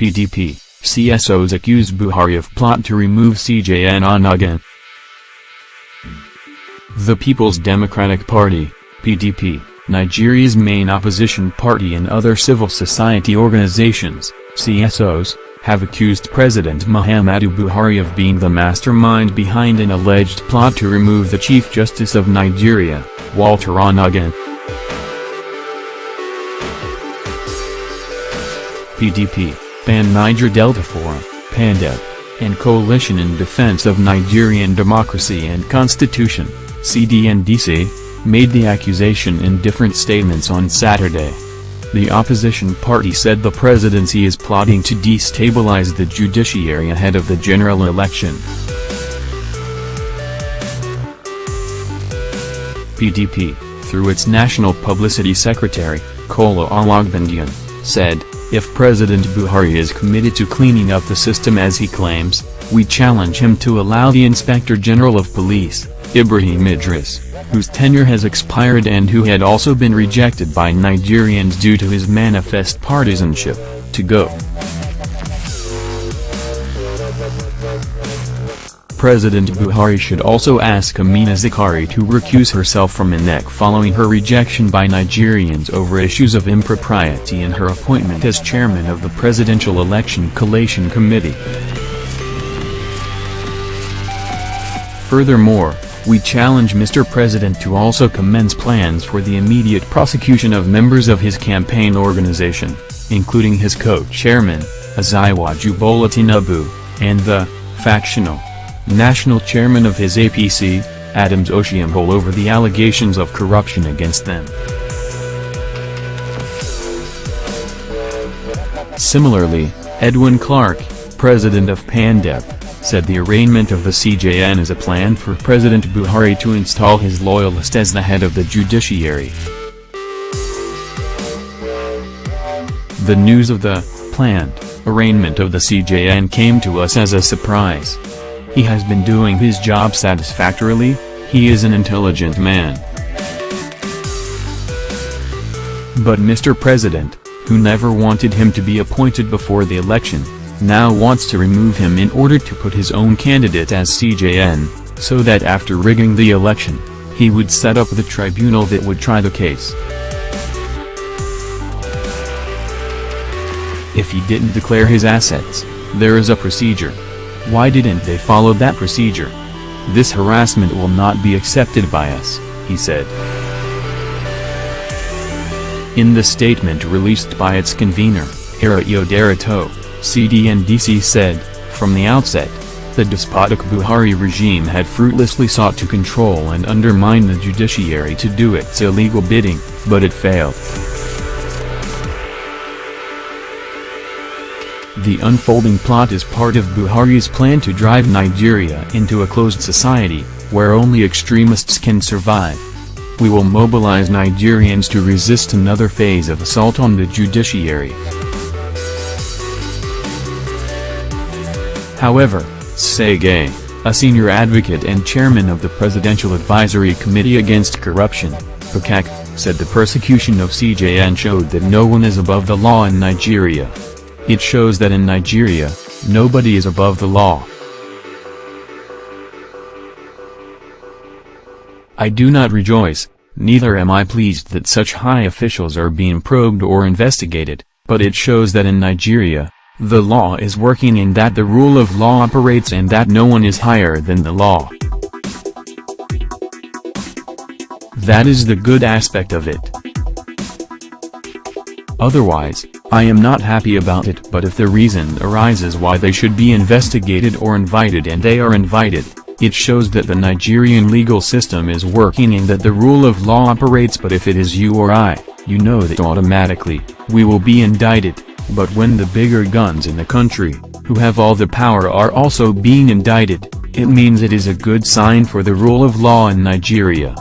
PDP, CSOs accuse Buhari of plot to remove CJN Onnoghen. The People's Democratic Party, PDP, Nigeria's main opposition party, and other civil society organizations, CSOs, have accused President Muhammadu Buhari of being the mastermind behind an alleged plot to remove the Chief Justice of Nigeria, Walter Onnoghen. PDP, Pan Niger Delta Forum, PANDEF, and Coalition in Defense of Nigerian Democracy and Constitution, CJN, made the accusation in different statements on Saturday. The opposition party said the presidency is plotting to destabilize the judiciary ahead of the general election. PDP, through its national publicity secretary, Onnoghen, said, "If President Buhari is committed to cleaning up the system as he claims, we challenge him to allow the Inspector General of Police, Ibrahim Idris, whose tenure has expired and who had also been rejected by Nigerians due to his manifest partisanship, to go." President Buhari should also ask Amina Zakari to recuse herself from INEC following her rejection by Nigerians over issues of impropriety in her appointment as chairman of the Presidential Election Collation Committee. Furthermore, we challenge Mr. President to also commence plans for the immediate prosecution of members of his campaign organization, including his co-chairman, Asiwaju Bola Tinubu, and the factional national chairman of his APC, Adams Oshiomhole, over the allegations of corruption against them. Similarly, Edwin Clark, president of PANDEF, said the arraignment of the CJN is a plan for President Buhari to install his loyalist as the head of the judiciary. The news of the planned arraignment of the CJN came to us as a surprise. He has been doing his job satisfactorily, he is an intelligent man. But Mr. President, who never wanted him to be appointed before the election, now wants to remove him in order to put his own candidate as CJN, so that after rigging the election, he would set up the tribunal that would try the case. If he didn't declare his assets, there is a procedure. Why didn't they follow that procedure? This harassment will not be accepted by us, he said. In the statement released by its convener, Hirayo Darato, CDN-DC said, "From the outset, the despotic Buhari regime had fruitlessly sought to control and undermine the judiciary to do its illegal bidding, but it failed. The unfolding plot is part of Buhari's plan to drive Nigeria into a closed society, where only extremists can survive. We will mobilize Nigerians to resist another phase of assault on the judiciary." However, Sege, a senior advocate and chairman of the Presidential Advisory Committee Against Corruption, PACAC, said the persecution of CJN showed that no one is above the law in Nigeria. It shows that in Nigeria, nobody is above the law. "I do not rejoice, neither am I pleased that such high officials are being probed or investigated, but it shows that in Nigeria, the law is working and that the rule of law operates and that no one is higher than the law. That is the good aspect of it. Otherwise, I am not happy about it, but if the reason arises why they should be investigated or invited and they are invited, it shows that the Nigerian legal system is working and that the rule of law operates. But if it is you or I, you know that automatically, we will be indicted. But when the bigger guns in the country, who have all the power, are also being indicted, it means it is a good sign for the rule of law in Nigeria."